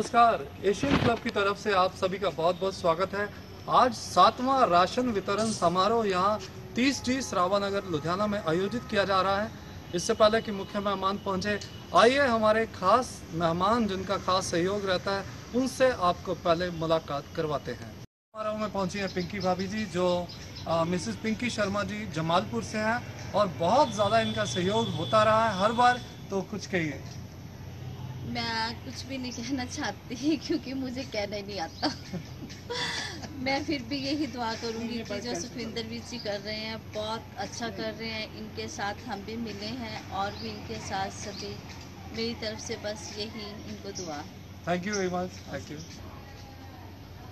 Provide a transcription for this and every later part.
नमस्कार, Asian club की तरफ से आप सभी का बहुत बहुत स्वागत है। आज 7वां राशन वितरण समारोह यहाँ 30G श्रावणनगर लुधियाना में आयोजित किया जा रहा है। इससे पहले कि मुख्य मेहमान पहुंचे, आइए हमारे खास मेहमान जिनका खास सहयोग रहता है उनसे आपको पहले मुलाकात करवाते हैं। समारोह में पहुंची है पिंकी भाभी जी, जो मिसेस पिंकी शर्मा जी जमालपुर से हैं और बहुत ज़्यादा इनका सहयोग होता रहा है हर बार। तो कुछ कहिए। मैं कुछ भी नहीं कहना चाहती क्योंकि मुझे कहना ही नहीं आता। मैं फिर भी यही दुआ करूंगी कि जो सुखविंदर जी कर रहे हैं बहुत अच्छा कर रहे हैं। इनके साथ हम भी मिले हैं और भी इनके साथ सभी, मेरी तरफ से बस यही इनको दुआ। Thank you very much, thank you.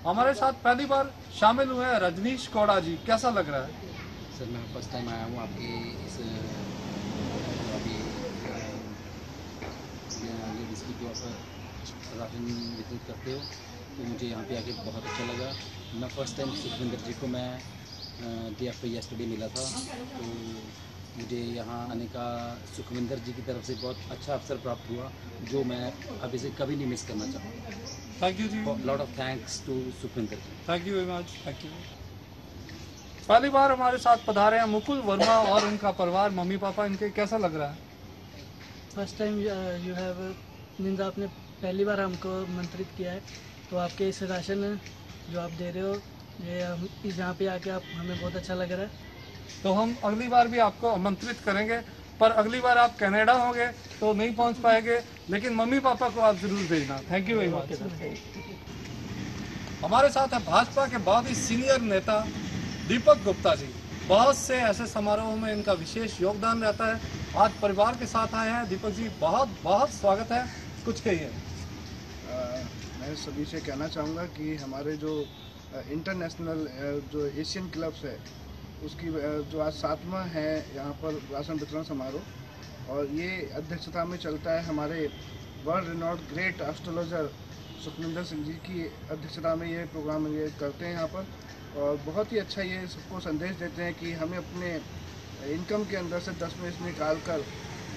हमारे साथ पहली बार शामिल हुए हैं रजनीश कोड़ा जी, कैसा लग रहा है? सर मैं फर्स्ट टाइम आया हूँ आपके इस अभी लेडीज़ की जो आप राशन वितरित करते हो, तो मुझे यहाँ पे आके बहुत अच्छा लगा। मैं फ़र्स्ट टाइम सुखविंदर जी को मैं डे आफ्टर येस्टरडे मिला था, तो मुझे यहाँ आने का सुखविंदर जी की तरफ से बहुत अच्छा अवसर प्राप्त हुआ, जो मैं अभी से कभी नहीं मिस करना चाहूँगा। Thank you ji, lot of thanks to Sukhwinder ji. Thank you very much, thank you. पहली बार हमारे साथ पधारे हैं मुकुल वर्मा और उनका परिवार, मम्मी पापा इनके, कैसा लग रहा है? First time you have means आपने पहली बार हमको आमंत्रित किया है, तो आपके इस राशन जो आप दे रहे हो ये यहाँ पे आके आप हमें बहुत अच्छा लग रहा है। तो हम अगली बार भी आपको आमंत्रित करेंगे, पर अगली बार आप कनाडा होंगे तो नहीं पहुंच पाएंगे, लेकिन मम्मी पापा को आप जरूर भेजना। Thank you very much. हमारे साथ है भाजपा के बहुत ही सीनियर नेता दीपक गुप्ता जी। बहुत से ऐसे समारोह में इनका विशेष योगदान रहता है। आज परिवार के साथ आए हैं। दीपक जी, बहुत बहुत स्वागत है, कुछ कहिए। मैं सभी से कहना चाहूँगा कि हमारे जो इंटरनेशनल जो एशियन क्लब्स है उसकी जो आज 7वां है यहाँ पर राशन वितरण समारोह, और ये अध्यक्षता में चलता है हमारे world renowned great astrologer Sukhwinder Singh ji की अध्यक्षता में ये प्रोग्राम ये करते हैं यहाँ पर। और बहुत ही अच्छा ये सबको संदेश देते हैं कि हमें अपने इनकम के अंदर से 10 में निकाल कर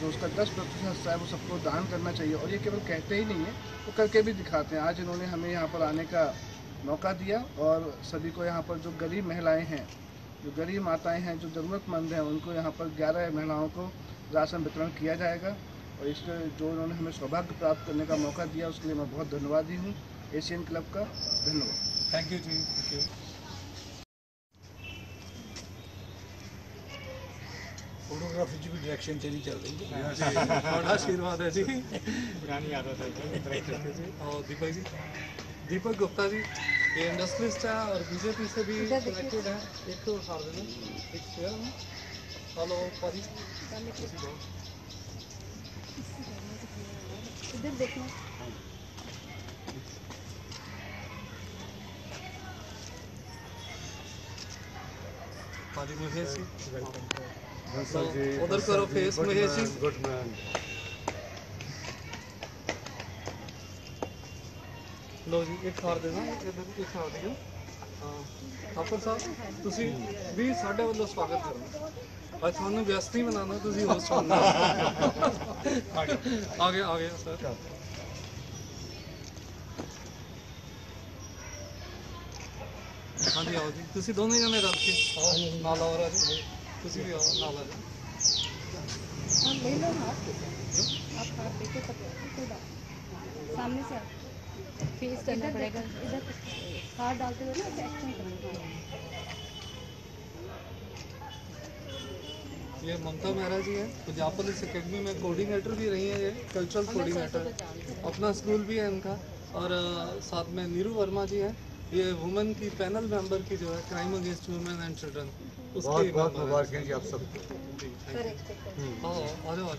जो उसका 10% हिस्सा है वो सबको दान करना चाहिए। और ये केवल कहते ही नहीं है, वो करके भी दिखाते हैं। आज इन्होंने हमें यहाँ पर आने का मौका दिया और सभी को यहाँ पर जो गरीब महिलाएं हैं, जो गरीब माताएं हैं, जो ज़रूरतमंद हैं, उनको यहाँ पर 11 महिलाओं को राशन वितरण किया जाएगा। और इसके जो उन्होंने हमें सौभाग्य प्राप्त करने का मौका दिया उसके लिए मैं बहुत धन्यवादी हूँ एशियन क्लब का। धन्यवाद। Thank you ji, thank you. Photography की भी डायरेक्शन चेंज चल रही है। बड़ा आशीर्वाद है जी, पुरानी आदत है। और दीपक जी, दीपक गुप्ता जी ये इंडस्ट्रियलिस्ट है और बीजेपी से भी कनेक्टेड है। एक तो उठा देना, एक शेयर में। हेलो पाजी, इधर देखना। पाजी महेश जी, उधर करो face Mahesh ji. Good man. लो जी, एक खार देना, इधर एक खार दियो। हाँ ठाकुर साहब, तुसी भी साढ़े वालों स्वागत करो। आज थानू व्यस्त नहीं बनाना, तुसी होस्ट बनना। आगे आगे सर। हाँ जी, आओ जी, तुसी दोनों जने रल के आओ, नाल और आ जाओ, तुसी भी आओ, नाल आ जाओ। ले लो हाथ, आप हाथ देके कोई बात सामने से फेस करना पड़ेगा। इधर हाथ डालते हुए ना एक्शन करना। ये ममता मेहरा जी है, पंजाब पुलिस अकेडमी में कोऑर्डिनेटर भी रही है, ये कल्चरल कोऑर्डिनेटर, अपना स्कूल भी है इनका। और साथ में नीरू वर्मा जी है, ये वुमेन की पैनल मेंबर की जो है crime against women and children, बहुत बहुत मुबारक जी आप सबको। जी थैंक यू। हाँ आ जाओ आ जाओ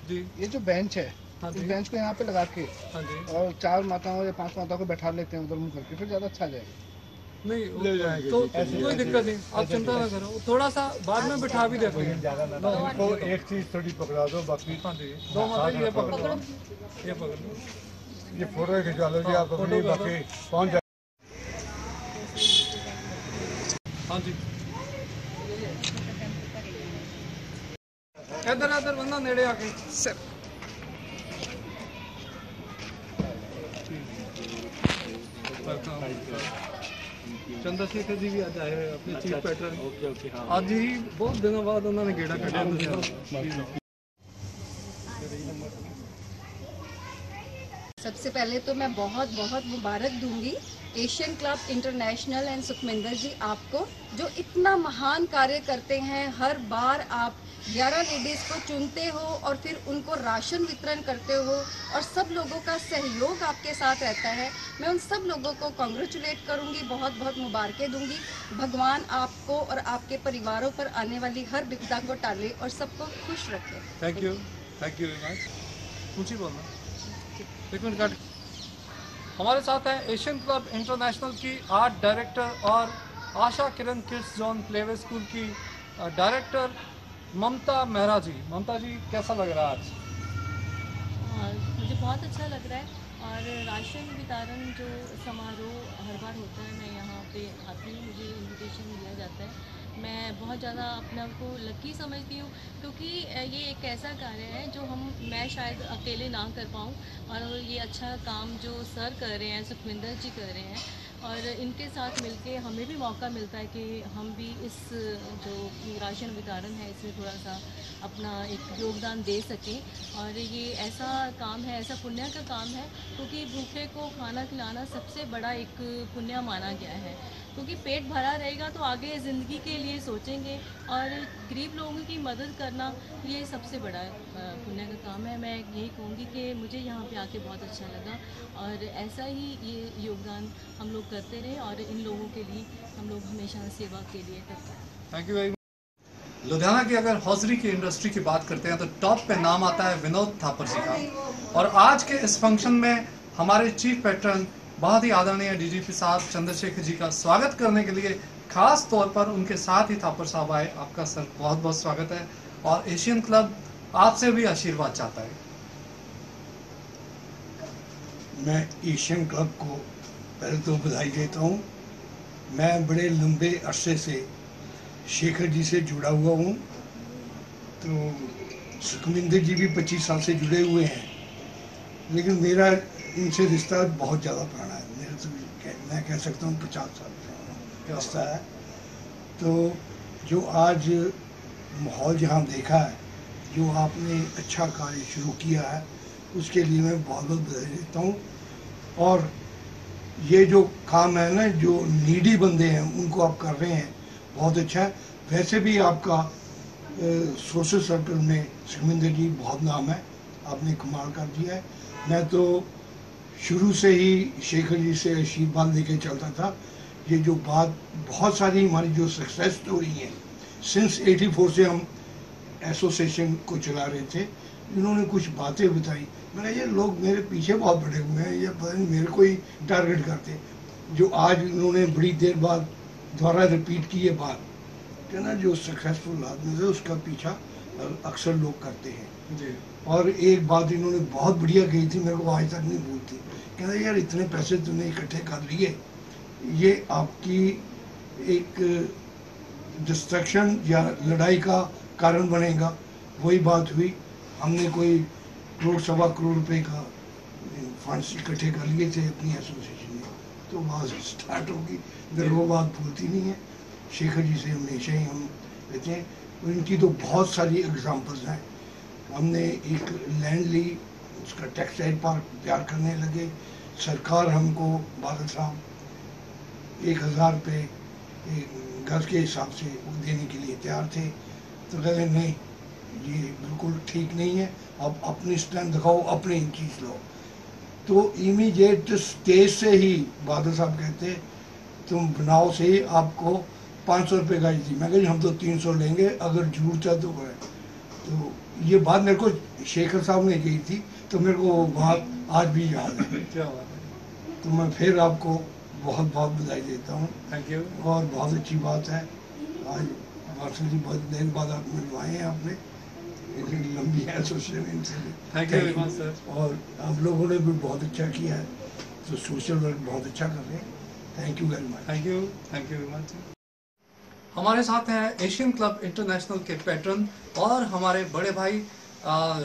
जी। ये जो बेंच है, हाँ इस जी, बेंच को यहाँ पे लगा के हाँ जी। और 4 माताओं या 5 माताओं को बैठा लेते हैं उधर मुँह करके, फिर ज़्यादा अच्छा जाएगा। नहीं ले जाएंगे तो जी, कोई दिक्कत नहीं, आप चिंता ना करो, थोड़ा सा बाद में बिठा भी देते हैं। इनको एक चीज थोड़ी पकड़ा दो, बाकी हाँ जी, दो माता जी, ये पकड़ लो, ये पकड़ लो। ये फोटो खिंचवा लो जी आप अपनी, बाकी पहुंच जाए। हाँ जी, इधर इधर बंदा नेड़े आके सर चंद्रशेखर जी भी आज आए हुए अपने चीफ पैटर्न। ओके हाँ आज ही बहुत दिनों बाद उन्होंने गेड़ा कटिया। सबसे पहले तो मैं बहुत बहुत मुबारक दूंगी Asian club international and Sukhminder ji आपको, जो इतना महान कार्य करते हैं। हर बार आप 11 लेडीज़ को चुनते हो और फिर उनको राशन वितरण करते हो और सब लोगों का सहयोग आपके साथ रहता है। मैं उन सब लोगों को कॉन्ग्रेचुलेट करूंगी, बहुत बहुत मुबारकें दूंगी। भगवान आपको और आपके परिवारों पर आने वाली हर विपदा को टाले और सबको खुश रखे। Thank you very much. ऊंची बोलना, एक मिनट काट। हमारे साथ हैं एशियन क्लब इंटरनेशनल की आर्ट डायरेक्टर और Asha Kiran kids zone playway school की डायरेक्टर ममता मेहरा जी। ममता जी, कैसा लग रहा है आज? मुझे बहुत अच्छा लग रहा है और राशन वितरण जो समारोह हर बार होता है, मैं यहाँ पे आती हूँ, मुझे इनविटेशन दिया जाता है। मैं बहुत ज़्यादा अपने आप को लकी समझती हूँ क्योंकि ये एक ऐसा कार्य है जो मैं शायद अकेले ना कर पाऊँ और ये अच्छा काम जो सर कर रहे हैं, सुखविंदर जी कर रहे हैं और इनके साथ मिलके हमें भी मौका मिलता है कि हम भी इस जो राशन वितरण है इसमें थोड़ा सा अपना एक योगदान दे सकें। और ये ऐसा काम है, ऐसा पुण्य का काम है क्योंकि भूखे को खाना खिलाना सबसे बड़ा एक पुण्य माना गया है, क्योंकि पेट भरा रहेगा तो आगे ज़िंदगी के लिए सोचेंगे और गरीब लोगों की मदद करना ये सबसे बड़ा पुण्य का काम है। मैं यही कहूँगी कि मुझे यहाँ पे आके बहुत अच्छा लगा और ऐसा ही ये योगदान हम लोग करते रहे और इन लोगों के लिए हम लोग हमेशा सेवा के लिए करते हैं। Thank you very much. Ludhiana की अगर हौजरी की इंडस्ट्री की बात करते हैं तो टॉप पे नाम आता है विनोद थापर जी का। और आज के इस फंक्शन में हमारे चीफ पैटर्न बहुत ही आदरणीय डीजीपी साहब चंद्रशेखर जी का स्वागत करने के लिए खास तौर पर उनके साथ ही थापर साहब आए। आपका सर बहुत बहुत स्वागत है और एशियन क्लब आपसे भी आशीर्वाद चाहता है। मैं एशियन क्लब को पहले तो बधाई देता हूँ। मैं बड़े लंबे अरसे से शेखर जी से जुड़ा हुआ हूँ, तो सुखमिंदर जी भी 25 साल से जुड़े हुए हैं, लेकिन मेरा इनसे रिश्ता बहुत ज़्यादा पुराना है। मेरा तो मैं कह सकता हूँ 50 साल पुराना रिश्ता है। तो जो आज माहौल जहाँ देखा है, जो आपने अच्छा कार्य शुरू किया है, उसके लिए मैं बहुत बहुत बधाई देता हूँ। और ये जो काम है ना, जो नीडी बंदे हैं उनको आप कर रहे हैं, बहुत अच्छा है। वैसे भी आपका सोशल सर्कल में सुखमिंदर जी बहुत नाम है, आपने कमाल कर दिया है। मैं तो शुरू से ही शेखर जी से आशीर्वाद लेके चलता था। ये जो बात बहुत सारी हमारी जो सक्सेस स्टोरी है, सिंस 84 से हम एसोसिएशन को चला रहे थे, इन्होंने कुछ बातें बताई। मैंने ये लोग मेरे पीछे बहुत बड़े हुए हैं, ये पता नहीं मेरे को ही टारगेट करते। जो आज इन्होंने बड़ी देर बाद दोबारा रिपीट की ये बात कि ना, जो सक्सेसफुल आदमी है उसका पीछा अक्सर लोग करते हैं जी। और एक बात इन्होंने बहुत बढ़िया कही थी, मेरे को आज तक नहीं भूलती। कहना यार इतने पैसे तुमने इकट्ठे कर लिए, ये आपकी एक डिस्ट्रक्शन या लड़ाई का कारण बनेगा। वही बात हुई, हमने कोई 1 सवा करोड़ रुपए का फंड्स इकट्ठे कर लिए थे अपनी एसोसिएशन में, तो बात स्टार्ट होगी। मेरे वो बात भूलती नहीं है। शेखर जी से हमेशा ही हम लेते हैं, इनकी तो बहुत सारी एग्जांपल्स हैं। हमने एक लैंड ली, उसका टेक्सटाइल पार्क तैयार करने लगे। सरकार हमको बादल साहब 1000 रुपये गज के हिसाब से देने के लिए तैयार थे, तो कहते नहीं ये बिल्कुल ठीक नहीं है, आप अपनी स्ट्रेंथ दिखाओ, अपनी चीज़ लो। तो इमीडिएट स्टेज से ही बादल साहब कहते तुम बनाओ से ही आपको 500 रुपये गज दी। मैं कही हम तो 300 लेंगे, अगर जरूरत है तो करें। तो ये बात मेरे को शेखर साहब ने कही थी, तो मेरे को बात आज भी याद है। क्या बात है। तो मैं फिर आपको बहुत बहुत बधाई देता हूँ। Thank you. और बहुत अच्छी बात है, आज वार्षिक जी बहुत देर बाद आप मिलवाए हैं आपने, इतनी लंबी एसोसिएशन से। Thank you very much sir. और आप लोगों ने भी बहुत अच्छा किया है, तो सोशल वर्क बहुत अच्छा कर रहे हैं। Thank you very much. Thank you very much. हमारे साथ हैं एशियन क्लब इंटरनेशनल के पैटर्न और हमारे बड़े भाई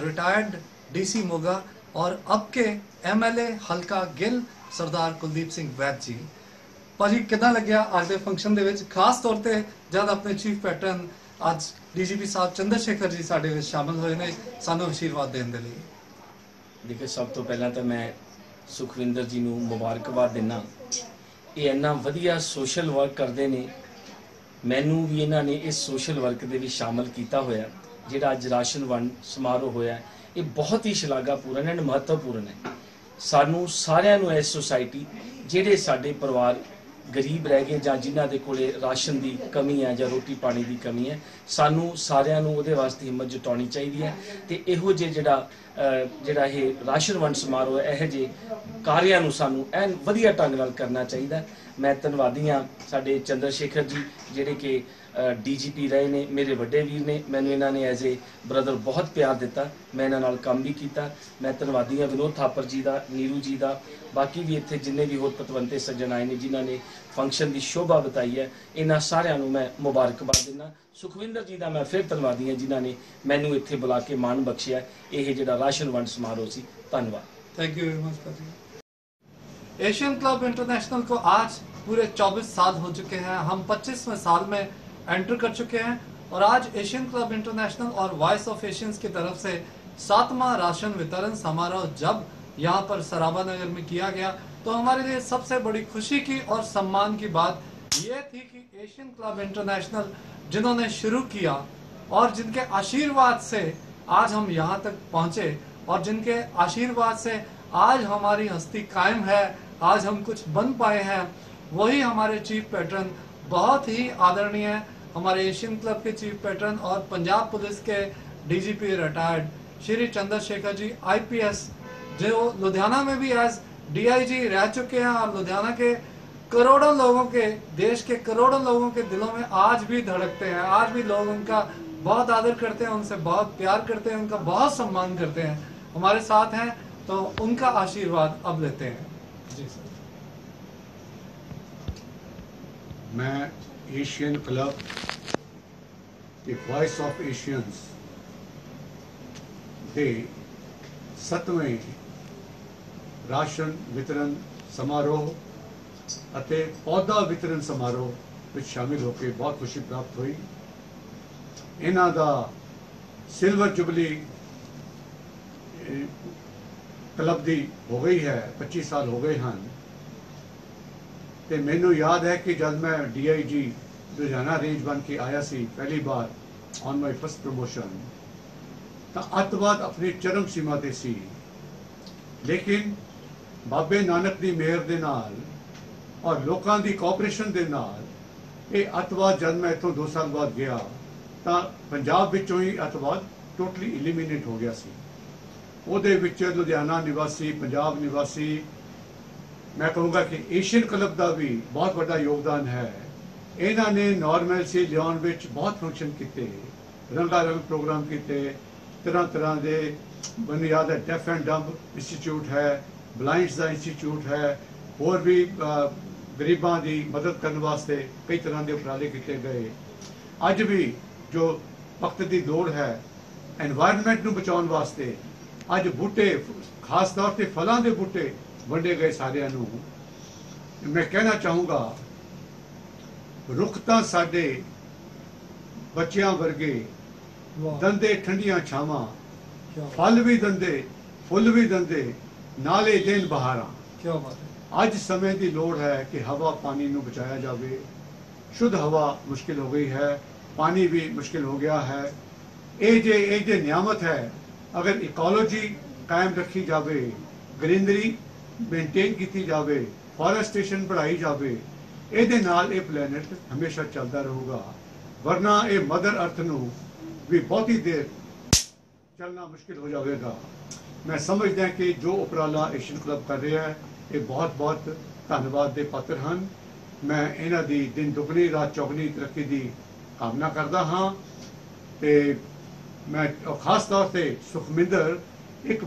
रिटायर्ड डीसी मोगा और अब के एमएलए हल्का गिल सरदार कुलदीप सिंह वैद जी। ਭਾਜੀ ਕਿੱਦਾਂ ਲੱਗਿਆ ਅੱਜ ਦੇ ਫੰਕਸ਼ਨ ਦੇ ਵਿੱਚ, ਖਾਸ ਤੌਰ ਤੇ ਜਦ ਆਪਣੇ ਚੀਫ ਪੈਟਰਨ ਅੱਜ ਡੀਜੀਪੀ ਸਾਹਿਬ ਚੰਦਰ ਸ਼ੇਖਰ ਜੀ ਸਾਡੇ ਵਿੱਚ ਸ਼ਾਮਲ ਹੋਏ ਨੇ ਸਾਨੂੰ ਆਸ਼ੀਰਵਾਦ ਦੇਣ ਦੇ ਲਈ? देखिए, सब तो पहला तो मैं सुखविंदर जी ਨੂੰ ਮੁਬਾਰਕਬਾਦ ਦਿੰਦਾ। ਇਹ ਇੰਨਾ ਵਧੀਆ ਸੋਸ਼ਲ ਵਰਕ ਕਰਦੇ ਨੇ, ਮੈਨੂੰ ਵੀ ਇਹਨਾਂ ਨੇ ਇਸ ਸੋਸ਼ਲ ਵਰਕ ਦੇ ਵਿੱਚ ਸ਼ਾਮਲ ਕੀਤਾ ਹੋਇਆ। ਜਿਹੜਾ ਅੱਜ ਰਾਸ਼ਨ ਵੰਡ ਸਮਾਰੋਹ ਹੋਇਆ ਇਹ ਬਹੁਤ ਹੀ ਸ਼ਲਾਘਾਪੂਰਨ ਹੈ, ਮਹੱਤਵਪੂਰਨ ਹੈ। ਸਾਨੂੰ ਸਾਰਿਆਂ ਨੂੰ ਇਸ ਸੁਸਾਇਟੀ ਜਿਹੜੇ ਸਾਡੇ ਪਰਿਵਾਰ ਗਰੀਬ ਰਹਿ ਗਏ ਜਾਂ ਜਿਨ੍ਹਾਂ ਦੇ ਕੋਲੇ ਰਾਸ਼ਨ ਦੀ ਕਮੀ ਹੈ ਜਾਂ ਰੋਟੀ ਪਾਣੀ ਦੀ ਕਮੀ ਹੈ, ਸਾਨੂੰ ਸਾਰਿਆਂ ਨੂੰ ਉਹਦੇ ਵਾਸਤੇ ਹਿੰਮਤ ਜਤਾਉਣੀ ਚਾਹੀਦੀ ਹੈ ਤੇ ਇਹੋ ਜਿਹੇ ਜਿਹੜਾ ਇਹ ਰਾਸ਼ਨ ਵੰਡ ਸਮਾਰੋਹ ਹੈ ਇਹੋ ਜਿਹੇ ਕਾਰਿਆਂ ਨੂੰ ਸਾਨੂੰ ਐਨ ਵਧੀਆ ਢੰਗ ਨਾਲ ਕਰਨਾ ਚਾਹੀਦਾ। ਮੈਂ ਧੰਨਵਾਦੀ ਹਾਂ ਸਾਡੇ ਚੰਦਰ ਸ਼ੇਖਰ ਜੀ ਜਿਹੜੇ ਕਿ ਡੀਜੀਪੀ ਰਹੇ ਨੇ, ਮੇਰੇ ਵੱਡੇ ਵੀਰ ਨੇ, ਮੈਨੂੰ ਇਹਨਾਂ ਨੇ ਐਜ਼ ਏ ਬ੍ਰਦਰ ਬਹੁਤ ਪਿਆਰ ਦਿੱਤਾ, ਮੈਂ ਇਹਨਾਂ ਨਾਲ ਕੰਮ ਵੀ ਕੀਤਾ। ਮੈਂ ਧੰਨਵਾਦੀ ਹਾਂ ਵਿਨੋਦ ਥਾਪਰ ਜੀ ਦਾ, ਨੀਰੂ ਜੀ ਦਾ, ਬਾਕੀ ਵੀ ਇੱਥੇ ਜਿੰਨੇ ਵੀ ਹੋਰ ਪਤਵੰਤੇ ਸੱਜਣ ਆਏ ਨੇ ਜਿਨ੍ਹਾਂ ਨੇ ਫੰਕਸ਼ਨ ਦੀ ਸ਼ੋਭਾ ਬਤਾਈ ਹੈ, ਇਹਨਾਂ ਸਾਰਿਆਂ ਨੂੰ ਮੈਂ ਮੁਬਾਰਕਬਾਦ ਦਿੰਦਾ। ਸੁਖਵਿੰਦਰ ਜੀ ਦਾ ਮੈਂ ਫਿਰ ਧੰਨਵਾਦੀ ਹਾਂ ਜਿਨ੍ਹਾਂ ਨੇ ਮੈਨੂੰ ਇੱਥੇ ਬੁਲਾ ਕੇ ਮਾਣ ਬਖਸ਼ਿਆ ਇਹ ਜਿਹੜਾ ਰਾਸ਼ਨ ਵੰਡ ਸਮਾਰੋਹ ਸੀ। ਧੰਨਵਾਦ। थैंक यू वेरी मच भाजी। एशियन क्लब इंटरनेशनल को आज पूरे 24 साल हो चुके हैं, हम 25वें साल में एंटर कर चुके हैं और आज एशियन क्लब इंटरनेशनल और वॉइस ऑफ एशियंस की तरफ से 7वां राशन वितरण समारोह जब यहाँ पर सराबा नगर में किया गया तो हमारे लिए सबसे बड़ी खुशी की और सम्मान की बात ये थी कि एशियन क्लब इंटरनेशनल जिन्होंने शुरू किया और जिनके आशीर्वाद से आज हम यहाँ तक पहुँचे और जिनके आशीर्वाद से आज हमारी हस्ती कायम है, आज हम कुछ बन पाए हैं, वही हमारे चीफ पैटर्न बहुत ही आदरणीय है, हमारे एशियन क्लब के चीफ पैटर्न और पंजाब पुलिस के DGP retired Shri Chandrashekhar ji IPS, जो लुधियाना में भी एज डीआईजी रह चुके हैं और लुधियाना के करोड़ों लोगों के, देश के करोड़ों लोगों के दिलों में आज भी धड़कते हैं, आज भी लोग उनका बहुत आदर करते हैं, उनसे बहुत प्यार करते हैं, उनका बहुत सम्मान करते हैं। हमारे साथ हैं तो उनका आशीर्वाद अब लेते हैं। जी सर। मैं एशियन क्लब के वॉइस ऑफ एशियंस ਦੇ 7ਵੇਂ ਰਾਸ਼ਨ ਵਿਤਰਨ ਸਮਾਰੋਹ ਅਤੇ ਪੌਦਾ ਵਿਤਰਨ ਸਮਾਰੋਹ ਵਿੱਚ ਸ਼ਾਮਿਲ ਹੋ ਕੇ ਬਹੁਤ ਖੁਸ਼ੀ ਪ੍ਰਾਪਤ ਹੋਈ। ਇਹਨਾਂ ਦਾ ਸਿਲਵਰ ਜੁਬਲੀ क्लब दी हो गई है, 25 साल हो गए हैं। तो मैनू याद है कि जब मैं DIG लुधियाना रेंज बन के आया सी पहली बार ऑन माई फर्स्ट प्रमोशन, तो अतवाद अपनी चरम सीमा ते सी, लेकिन बाबे नानक दी मेहर दे नाल और लोकां दी कोऑपरेशन दे नाल ये अतवाद जब मैं इतों 2 साल बाद गया तो पंजाब विचों ही अतवाद टोटली इलिमीनेट हो गया सी। ਉਹਦੇ ਵਿੱਚ ਲੁਧਿਆਣਾ ਨਿਵਾਸੀ, ਪੰਜਾਬ ਨਿਵਾਸੀ, ਮੈਂ ਕਹੂੰਗਾ ਕਿ ਏਸ਼ੀਅਨ ਕਲੱਬ ਦਾ ਵੀ ਬਹੁਤ ਵੱਡਾ ਯੋਗਦਾਨ ਹੈ। ਇਹਨਾਂ ਨੇ ਨਾਰਮਲਸੀ ਲਿਆਉਣ ਵਿੱਚ ਬਹੁਤ ਫੰਕਸ਼ਨ ਕੀਤੇ, ਰੰਗਾ ਰੰਗ ਪ੍ਰੋਗਰਾਮ ਕੀਤੇ, ਤਰ੍ਹਾਂ ਤਰ੍ਹਾਂ ਦੇ। ਮੈਨੂੰ ਯਾਦ ਹੈ ਡੈਫ ਐਂਡ ਡੰਬ ਇੰਸਟੀਚਿਊਟ ਹੈ, ਬਲਾਈਂਡਸ ਦਾ ਇੰਸਟੀਚਿਊਟ ਹੈ, ਹੋਰ ਵੀ ਗਰੀਬਾਂ ਦੀ ਮਦਦ ਕਰਨ ਵਾਸਤੇ ਕਈ ਤਰ੍ਹਾਂ ਦੇ ਉਪਰਾਲੇ ਕੀਤੇ ਗਏ। ਅੱਜ ਵੀ ਜੋ ਵਕਤ ਦੀ ਲੋੜ ਹੈ एनवायरनमेंट ਨੂੰ ਬਚਾਉਣ ਵਾਸਤੇ ਅੱਜ ਬੂਟੇ, ਖਾਸ ਤੌਰ ਤੇ ਫਲਾਂ ਦੇ ਬੂਟੇ ਵੰਡੇ ਗਏ ਸਾਰਿਆਂ ਨੂੰ। ਮੈਂ ਕਹਿਣਾ ਚਾਹੂੰਗਾ ਰੁੱਖ ਤਾਂ ਸਾਡੇ ਬੱਚਿਆਂ ਵਰਗੇ ਦੰਦੇ ਠੰਡੀਆਂ ਛਾਵਾਂ, ਫਲ ਵੀ ਦੰਦੇ, ਫੁੱਲ ਵੀ ਦੰਦੇ, ਨਾਲੇ ਦਿਨ ਬਹਾਰਾਂ। क्या बात है। ਅੱਜ ਸਮੇਂ ਦੀ ਲੋੜ ਹੈ ਕਿ ਹਵਾ ਪਾਣੀ ਨੂੰ ਬਚਾਇਆ ਜਾਵੇ। शुद्ध हवा मुश्किल हो गई है, पानी भी मुश्किल हो गया है। ये जे नियामत है, अगर इकोलॉजी कायम रखी जाए, ग्रीनरी मेनटेन की जाए, फॉरेस्टेशन बढ़ाई जाए, ये नाल ये प्लैनेट हमेशा चलता रहेगा। वरना ये मदर अर्थ नू भी बहुती देर चलना मुश्किल हो जाएगा। मैं समझदा कि जो उपराला एशियन क्लब कर रहा है ये बहुत बहुत धन्यवाद के पात्र हैं। मैं इन्हां दी दिन दुगनी रात चौगनी तरक्की की कामना करता हाँ। ते मैं खास तौर से सुखमिंदर एक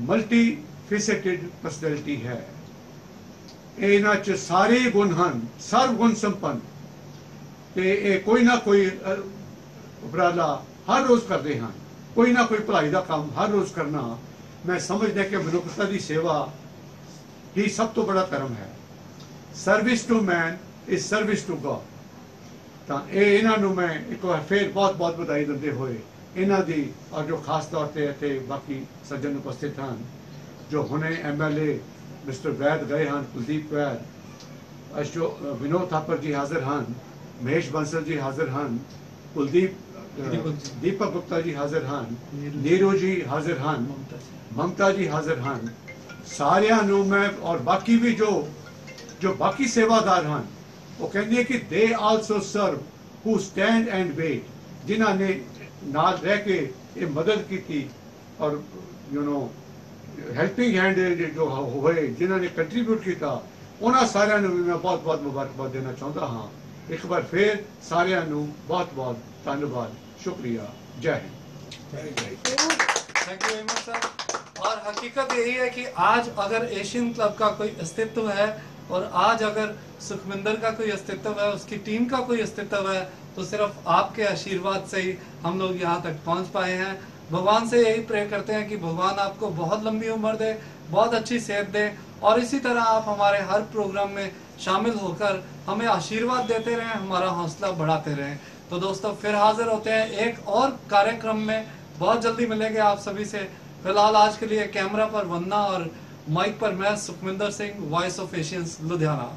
मल्टी फेसेटेड पर्सनैलिटी है। इन्हां च सारे गुण हैं, सर्व गुण संपन्न। ਤੇ ਇਹ ਕੋਈ ਨਾ ਕੋਈ ਉਪਰਾਲਾ ਹਰ ਰੋਜ਼ ਕਰਦੇ ਹਨ, ਕੋਈ ਨਾ ਕੋਈ ਭਲਾਈ ਦਾ ਕੰਮ ਹਰ ਰੋਜ਼ ਕਰਨਾ। ਮੈਂ ਸਮਝਦਾ ਕਿ ਮਨੁੱਖਤਾ ਦੀ ਸੇਵਾ ਹੀ ਸਭ ਤੋਂ ਬੜਾ ਧਰਮ ਹੈ। Service to man is service to God. ਤਾਂ ਇਹ ਇਹਨਾਂ ਨੂੰ ਮੈਂ ਇੱਕ ਵਾਰ ਫਿਰ ਬਹੁਤ ਬਹੁਤ ਵਧਾਈ ਦਿੰਦੇ ਹੋਏ ਇਹਨਾਂ ਦੀ, ਔਰ ਜੋ ਖਾਸ ਤੌਰ ਤੇ ਇੱਥੇ ਬਾਕੀ ਸੱਜਣ ਉਪਸਥਿਤ ਹਨ, ਜੋ ਹੁਣੇ MLA ਮਿਸਟਰ ਵੈਦ ਗਏ ਹਨ, ਕੁਲਦੀਪ ਵੈਦ, ਅਸ਼ੋਕ ਵਿਨੋਦ ਥਾਪਰ ਜੀ ਹਾਜ਼ਰ ਹਨ, ਮਹੇਸ਼ ਬੰਸਲ ਜੀ ਹਾਜ਼ਰ ਹਨ, ਦੀਪਕ ਗੁਪਤਾ ਜੀ ਹਾਜ਼ਰ ਹਨ, ਨੀਰੂ ਜੀ ਹਾਜ਼ਰ ਹਨ, ਮਮਤਾ ਜੀ ਹਾਜ਼ਰ ਹਨ। ਸਾਰਿਆਂ ਨੂੰ ਮੈਂ, ਔਰ ਬਾਕੀ ਵੀ ਜੋ ਬਾਕੀ ਸੇਵਾਦਾਰ ਹਨ, ਉਹ ਕਹਿੰਦੇ ਕਿ they also serve who stand and wait, ਜਿਨ੍ਹਾਂ ਨੇ ਨਾਲ ਰਹਿ ਕੇ ਇਹ ਮਦਦ ਕੀਤੀ, ਔਰ ਹੈਲਪਿੰਗ ਹੈਂਡ ਜੋ ਹੋਏ, ਜਿਨ੍ਹਾਂ ਨੇ ਕੰਟਰੀਬਿਊਟ ਕੀਤਾ, ਉਹਨਾਂ ਸਾਰਿਆਂ ਨੂੰ ਵੀ ਮੈਂ ਬਹੁਤ ਬਹੁਤ ਮੁਬਾਰਕਬਾਦ ਦੇਣਾ ਚਾਹੁੰਦਾ ਹਾਂ। ਇੱਕ ਵਾਰ ਫਿਰ ਸਾਰਿਆਂ ਨੂੰ ਬਹੁਤ ਬਹੁਤ ਧੰਨਵਾਦ, शुक्रिया, जय Hind. Thank you very much sir. और हकीकत यही है कि आज अगर एशियन क्लब का कोई अस्तित्व है और आज अगर सुखविंदर का कोई अस्तित्व है, उसकी टीम का कोई अस्तित्व है, तो सिर्फ आपके आशीर्वाद से ही हम लोग यहाँ तक पहुँच पाए हैं। भगवान से यही प्रे करते हैं कि भगवान आपको बहुत लंबी उम्र दे, बहुत अच्छी सेहत दे, और इसी तरह आप हमारे हर प्रोग्राम में शामिल होकर हमें आशीर्वाद देते रहें, हमारा हौसला बढ़ाते रहें। तो दोस्तों फिर हाजिर होते हैं एक और कार्यक्रम में, बहुत जल्दी मिलेंगे आप सभी से। फिलहाल आज के लिए कैमरा पर वंदना और माइक पर मैं Sukhwinder Singh, voice of Asians, Ludhiana.